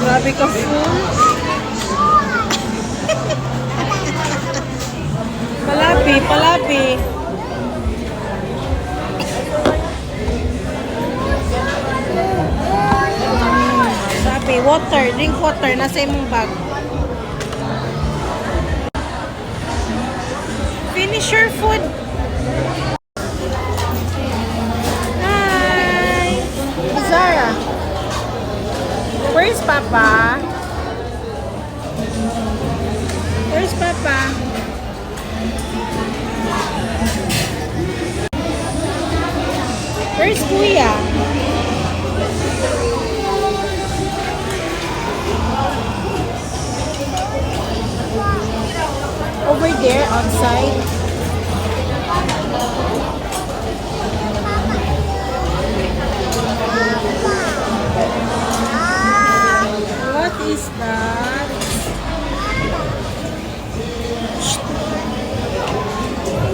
Grabe ka full. Palapi, palapi. Sabi, water, drink water, nasa imong bag. Finish your food. Hi. Zara. Where's Papa? Where's Papa? Where's Kuya? Over there, outside. What is that?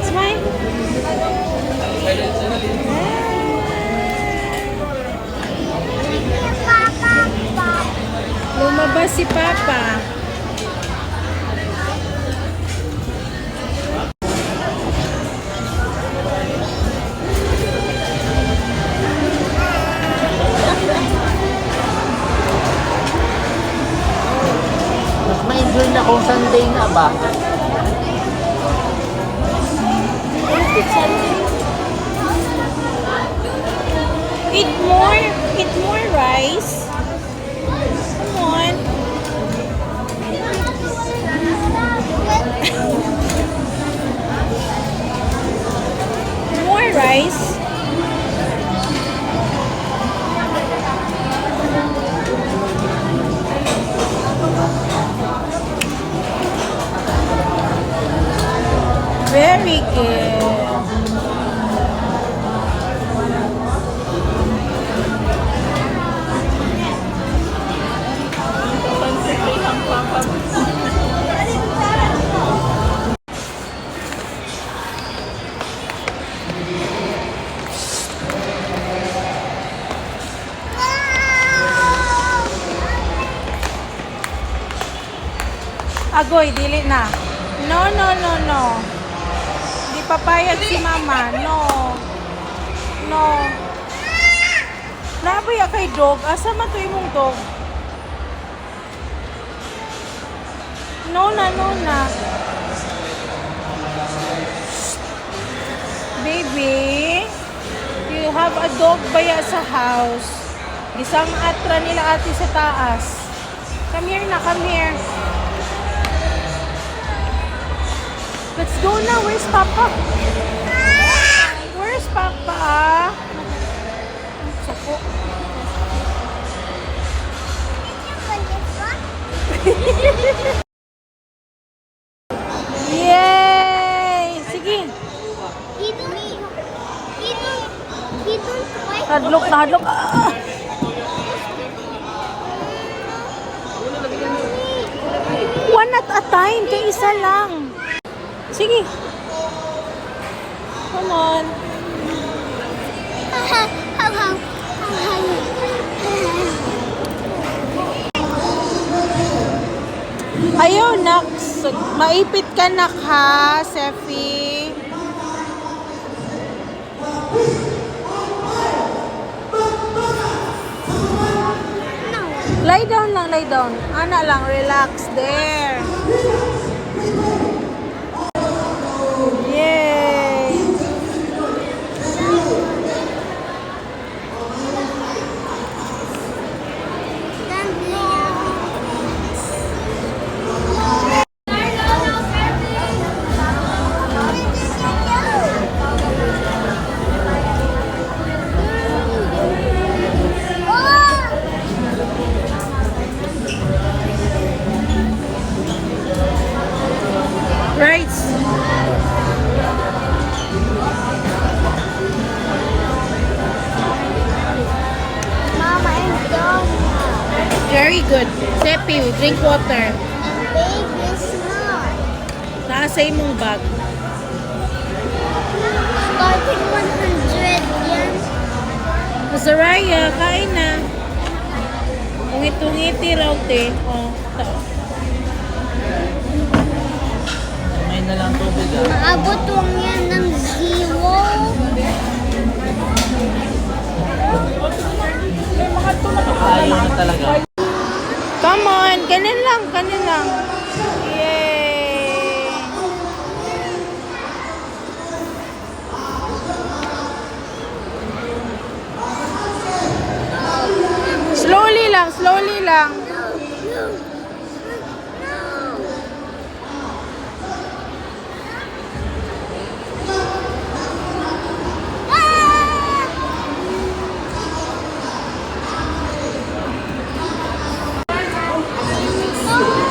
Smile. Lumabas si Papa. Mas ma-enjoy na kung Sunday na ba? Eat more rice. Come on. More rice. Very good. Agoy, dili na. No, no, no, no. Di papayag si Mama. No. No. Nabaya kay dog. Asa man to imong dog? No na, no na. Baby, you have a dog baya sa house. Isang atra nila ate sa taas. Come here na, come here. Let's go now. Where's Papa? Where's Papa? Soko. Yay! Sige. Hadlok na hadlok. One at a time. Kaya isa lang. Sige. Come on. Ayaw, nak. Maipit ka, nak, ha, Sefi. Lie down lang, lie down. Ana lang, relax. There. Yay! Very good. Sepi, drink water. Baby small. Nasa imong bag. Starting 100 yan. Azariah, kain na. Ungit-ungiti raw, te. Oh, May na lang tubig ah. Maabot lang yan ng 0. Ayaw na talaga. Come on, ganun lang, ganun lang. Yay! Slowly lang, slowly lang.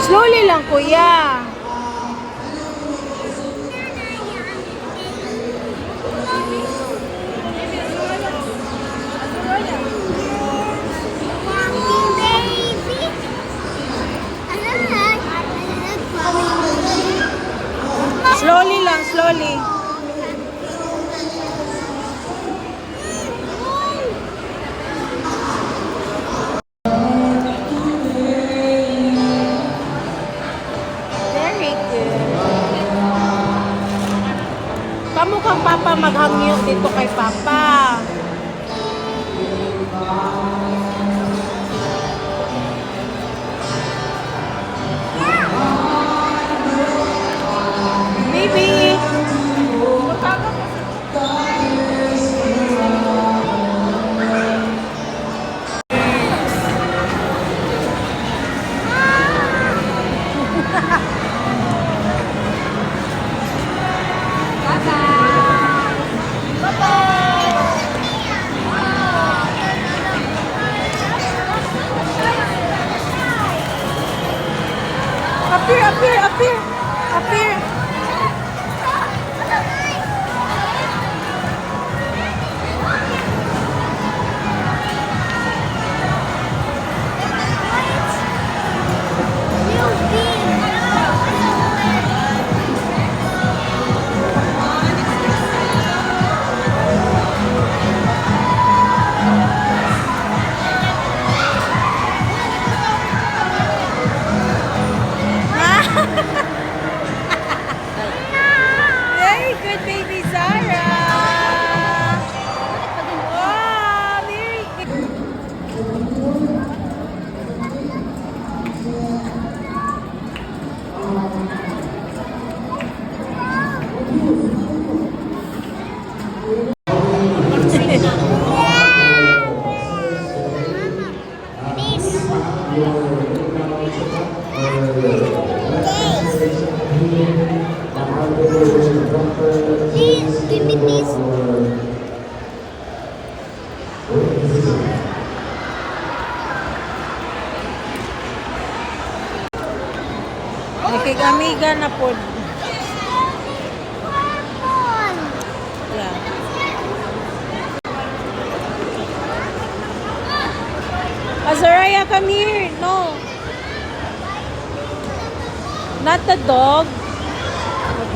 Slowly lang, kuya. Slowly lang, slowly. Very good. Kamukhang Papa maghangyo dito kay Papa. Baby. Appear, appear, appear. Appear. Very good, baby Zara. Wow, very good. Please give me this. Nakikamiga na po. Purple. Yeah. Azariah, come here. No. Not the dog.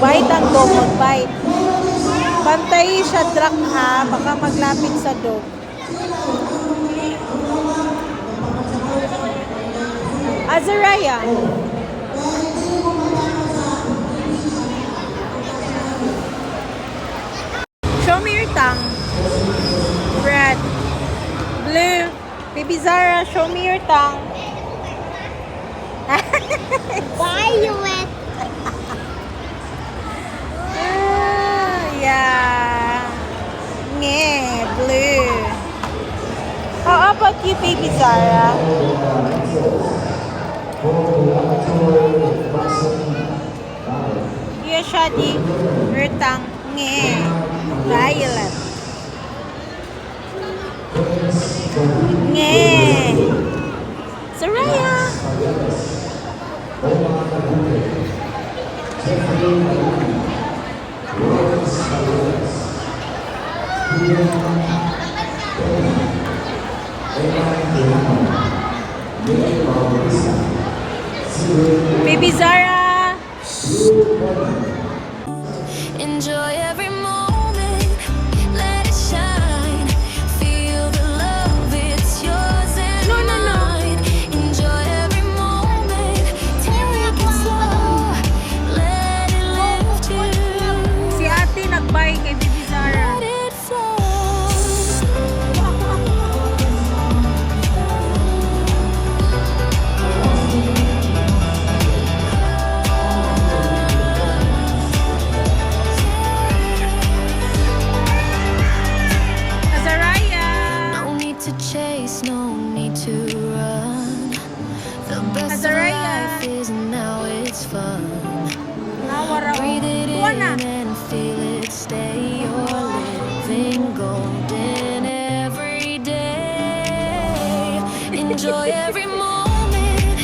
Magbite ang dog. Magbite. Bantayi siya, Drak, ha. Baka maglapit sa dog. Azariah. Show me your tongue. Red. Blue. Baby Zara, show me your tongue. Violet. Yeah. Nge, blue. How about you, baby Zara? Yeah, Shadi. Your tongue. Nge. Violet. Nge. Saraya. Baby Zara! Enjoy every moment, let it shine. Feel the love, it's yours and mine. Enjoy every moment, take it slow. Let it lift you, Si ate nag-buy kay Baby Zara. let it flow. Azariah! No need to chase, no need to run. The best of Azariah. life is now, it's fun. Nawara Breathe it Kuha na. in and feel it stay. You're living golden every day. Enjoy every moment.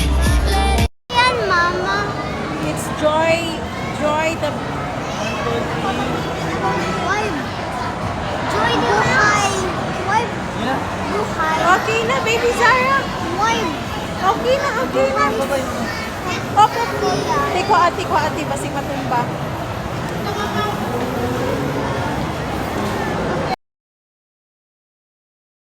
Let it Yan, Mama. It's Joy. Joy the... Why? Joy, you hide. Why? You hide. Okay na, Baby Zara. Why? Okay na, okay na. Okay. Tiko ate, basig matumba.